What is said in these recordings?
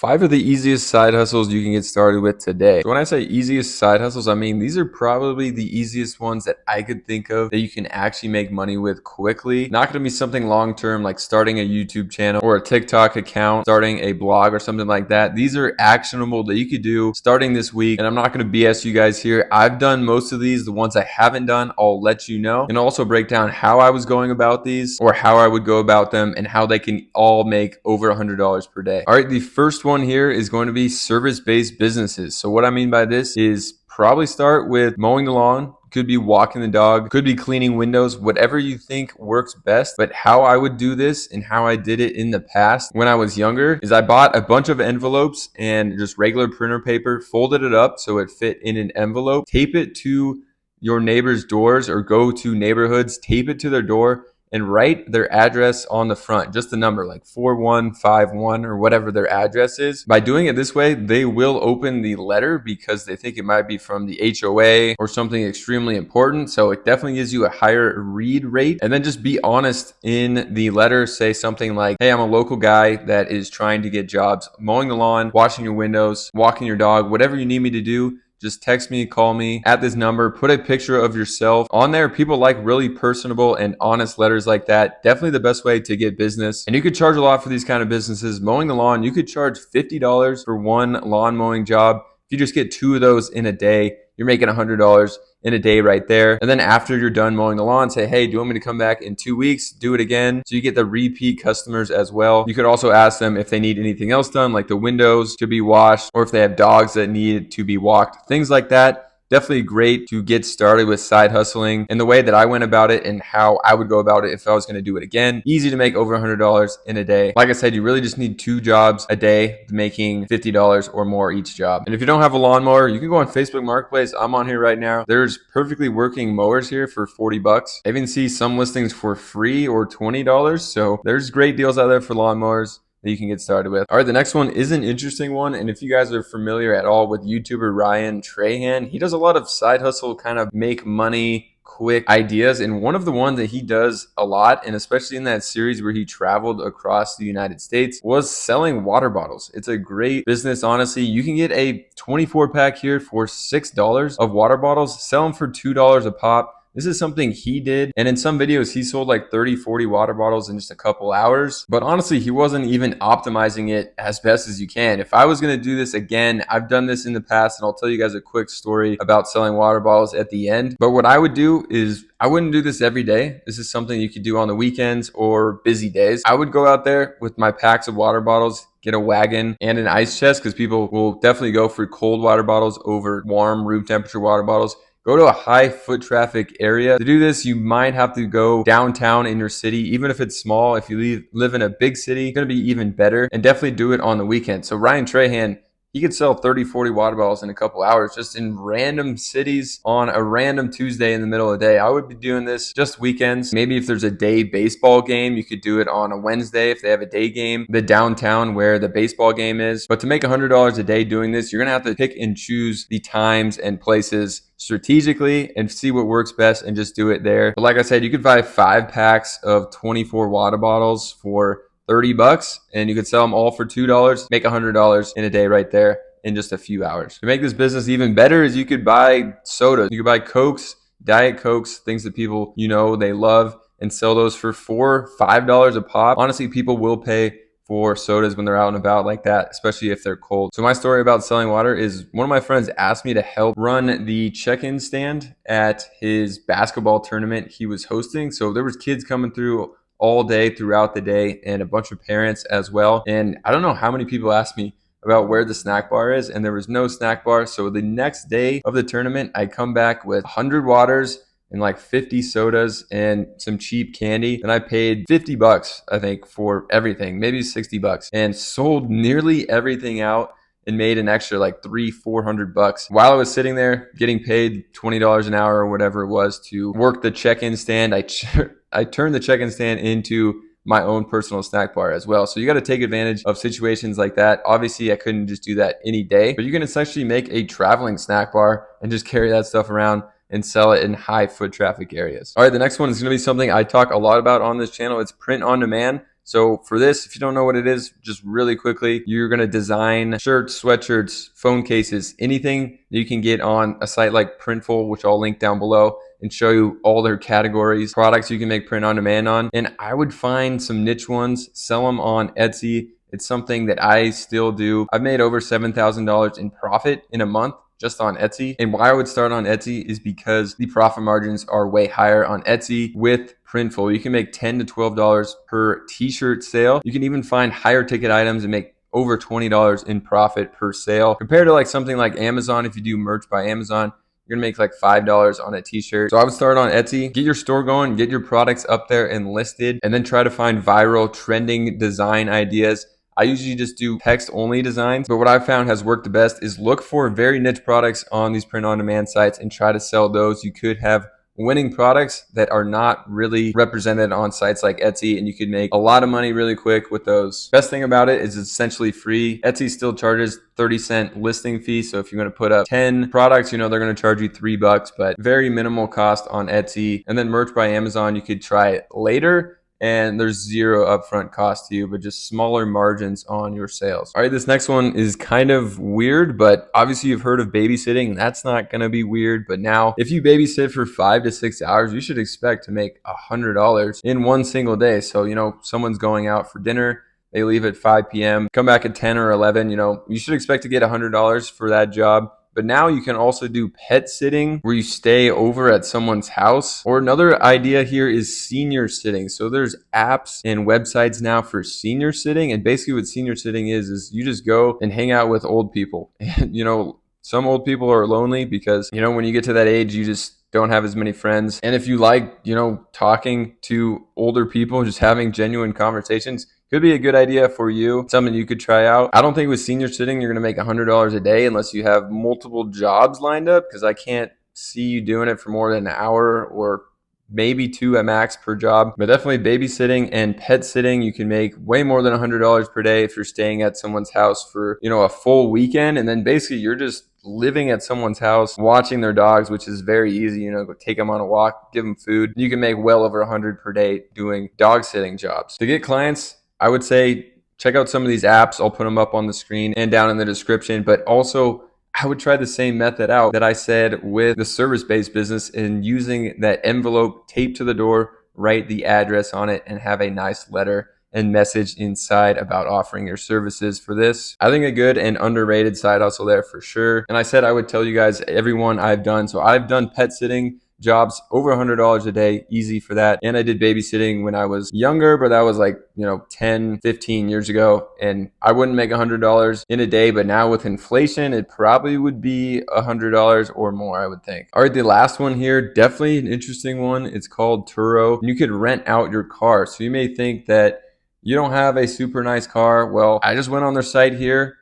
5 of the easiest side hustles you can get started with today. So when I say easiest side hustles, I mean these are probably the easiest ones that I could think of that you can actually make money with quickly. Not going to be something long term like starting a YouTube channel or a TikTok account, starting a blog or something like that. These are actionable that you could do starting this week. And I'm not going to BS you guys here. I've done most of these. The ones I haven't done, I'll let you know, and also break down how I was going about these or how I would go about them and how they can all make over $100 per day. All right, the first one here is going to be service-based businesses. So what I mean by this is probably start with mowing the lawn. Could be walking the dog, could be cleaning windows, whatever you think works best. But how I would do this and how I did it in the past when I was younger is I bought a bunch of envelopes and just regular printer paper, folded it up so it fit in an envelope, tape it to your neighbor's doors or go to neighborhoods, tape it to their door, and write their address on the front, just the number like 4151 or whatever their address is. By doing it this way, they will open the letter because they think it might be from the HOA or something extremely important. So it definitely gives you a higher read rate. And then just be honest in the letter. Say something like, hey, I'm a local guy that is trying to get jobs mowing the lawn, washing your windows, walking your dog, whatever you need me to do. Just text me, call me at this number, put a picture of yourself on there. People like really personable and honest letters like that. Definitely the best way to get business. And you could charge a lot for these kind of businesses. Mowing the lawn, you could charge $50 for one lawn mowing job. If you just get 2 of those in a day, you're making $100 in a day right there. And then after you're done mowing the lawn, say, hey, do you want me to come back in 2 weeks? Do it again. So you get the repeat customers as well. You could also ask them if they need anything else done, like the windows to be washed, or if they have dogs that need to be walked, things like that. Definitely great to get started with side hustling and the way that I went about it and how I would go about it if I was going to do it again. Easy to make over $100 in a day. Like I said, you really just need 2 jobs a day, making $50 or more each job. And if you don't have a lawnmower, you can go on Facebook Marketplace. I'm on here right now. There's perfectly working mowers here for 40 bucks. I even see some listings for free or $20. So there's great deals out there for lawnmowers that you can get started with. All right, the next one is an interesting one. And if you guys are familiar at all with YouTuber Ryan Trahan, he does a lot of side hustle kind of make money quick ideas. And one of the ones that he does a lot, and especially in that series where he traveled across the United States, was selling water bottles. It's a great business, honestly. You can get a 24 pack here for $6 of water bottles, sell them for $2 a pop. This is something he did. And in some videos, he sold like 30, 40 water bottles in just a couple hours. But honestly, he wasn't even optimizing it as best as you can. If I was going to do this again, I've done this in the past, and I'll tell you guys a quick story about selling water bottles at the end. But what I would do is I wouldn't do this every day. This is something you could do on the weekends or busy days. I would go out there with my packs of water bottles, get a wagon and an ice chest, because people will definitely go for cold water bottles over warm room temperature water bottles. Go to a high foot traffic area. To do this, you might have to go downtown in your city, even if it's small. If you live in a big city, it's going to be even better. And definitely do it on the weekend. So Ryan Trahan, he could sell 30, 40 water bottles in a couple hours just in random cities on a random Tuesday in the middle of the day. I would be doing this just weekends. Maybe if there's a day baseball game, you could do it on a Wednesday if they have a day game, the downtown where the baseball game is. But to make $100 a day doing this, you're going to have to pick and choose the times and places strategically and see what works best and just do it there. But like I said, you could buy 5 packs of 24 water bottles for 30 bucks and you could sell them all for $2, make $100 in a day right there in just a few hours. To make this business even better is you could buy soda. You could buy Cokes, Diet Cokes, things that people, they love, and sell those for $4, $5 a pop. Honestly, people will pay for sodas when they're out and about like that, especially if they're cold. So my story about selling water is one of my friends asked me to help run the check-in stand at his basketball tournament he was hosting. So there was kids coming through all day throughout the day and a bunch of parents as well. And I don't know how many people asked me about where the snack bar is, and there was no snack bar. So the next day of the tournament, I come back with 100 waters and like 50 sodas and some cheap candy. And I paid 50 bucks, I think, for everything, maybe 60 bucks, and sold nearly everything out and made an extra like $300-400 bucks while I was sitting there getting paid $20 an hour or whatever it was to work the check-in stand. I turned the check-in stand into my own personal snack bar as well. So you got to take advantage of situations like that. Obviously, I couldn't just do that any day, but you can essentially make a traveling snack bar and just carry that stuff around and sell it in high foot traffic areas. All right, the next one is going to be something I talk a lot about on this channel. It's print on demand. So for this, if you don't know what it is, just really quickly, you're going to design shirts, sweatshirts, phone cases, anything that you can get on a site like Printful, which I'll link down below and show you all their categories, products you can make print on demand on. And I would find some niche ones, sell them on Etsy. It's something that I still do. I've made over $7,000 in profit in a month just on Etsy. And why I would start on Etsy is because the profit margins are way higher on Etsy with Printful. You can make $10 to $12 per t-shirt sale. You can even find higher ticket items and make over $20 in profit per sale compared to like something like Amazon. If you do merch by Amazon, you're gonna make like $5 on a t-shirt. So I would start on Etsy, get your store going, get your products up there and listed, and then try to find viral trending design ideas. I usually just do text only designs, but what I've found has worked the best is look for very niche products on these print on demand sites and try to sell those. You could have winning products that are not really represented on sites like Etsy, and you could make a lot of money really quick with those. Best thing about it is it's essentially free. Etsy still charges 30-cent listing fee, so if you're going to put up 10 products, you know they're going to charge you $3, but very minimal cost on Etsy. And then merch by Amazon, you could try it later, and there's zero upfront cost to you, but just smaller margins on your sales. All right, this next one is kind of weird, but obviously you've heard of babysitting. That's not gonna be weird, but now if you babysit for 5 to 6 hours, you should expect to make $100 in one single day. So, you know, someone's going out for dinner, they leave at 5 p.m., come back at 10 or 11, you know, you should expect to get $100 for that job. But now you can also do pet sitting where you stay over at someone's house. Or another idea here is senior sitting. So there's apps and websites now for senior sitting. And basically what senior sitting is you just go and hang out with old people. And, you know, some old people are lonely because, you know, when you get to that age, you just don't have as many friends. And if you like, you know, talking to older people, just having genuine conversations, could be a good idea for you, something you could try out. I don't think with senior sitting, you're gonna make $100 a day unless you have multiple jobs lined up, because I can't see you doing it for more than an hour or maybe 2 at max per job. But definitely babysitting and pet sitting, you can make way more than $100 per day if you're staying at someone's house for, you know, a full weekend. And then basically you're just living at someone's house, watching their dogs, which is very easy. You know, go take them on a walk, give them food. You can make well over 100 per day doing dog sitting jobs. To get clients, I would say check out some of these apps. I'll put them up on the screen and down in the description, but also I would try the same method out that I said with the service-based business, and using that envelope taped to the door, write the address on it, and have a nice letter and message inside about offering your services for this. I think a good and underrated side hustle there for sure. And I said I would tell you guys every one I've done. So I've done pet sitting jobs over $100 a day, easy for that. And I did babysitting when I was younger, but that was like, you know, 10, 15 years ago. And I wouldn't make $100 in a day, but now with inflation, it probably would be $100 or more, I would think. All right, the last one here, definitely an interesting one. It's called Turo. You could rent out your car. So you may think that you don't have a super nice car. Well, I just went on their site here,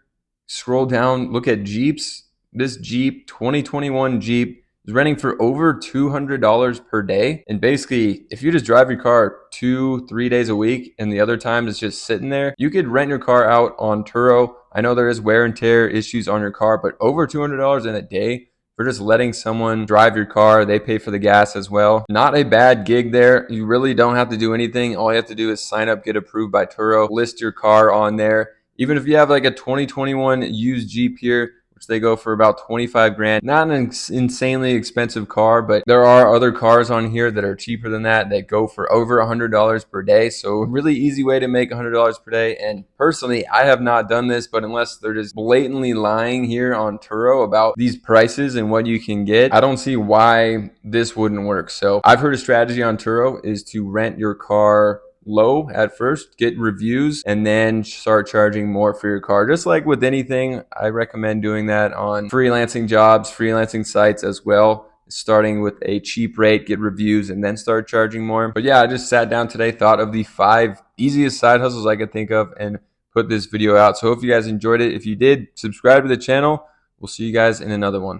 scroll down, look at Jeeps. This Jeep, 2021 Jeep, is renting for over $200 per day. And basically, if you just drive your car 2-3 days a week and the other time it's just sitting there, you could rent your car out on Turo. I know there is wear and tear issues on your car, but over $200 in a day for just letting someone drive your car. They pay for the gas as well. Not a bad gig there. You really don't have to do anything. All you have to do is sign up, get approved by Turo, list your car on there. Even if you have like a 2021 used Jeep here, which they go for about 25 grand. Not an insanely expensive car, but there are other cars on here that are cheaper than that go for over $100 per day. So really easy way to make $100 per day. And personally, I have not done this, but unless they're just blatantly lying here on Turo about these prices and what you can get, I don't see why this wouldn't work. So I've heard a strategy on Turo is to rent your car low at first, get reviews, and then start charging more for your car. Just like with anything, I recommend doing that on freelancing jobs, freelancing sites as well. Starting with a cheap rate, get reviews, and then start charging more. But yeah, I just sat down today, thought of the 5 easiest side hustles I could think of, and put this video out. So hope you guys enjoyed it. If you did, subscribe to the channel. We'll see you guys in another one.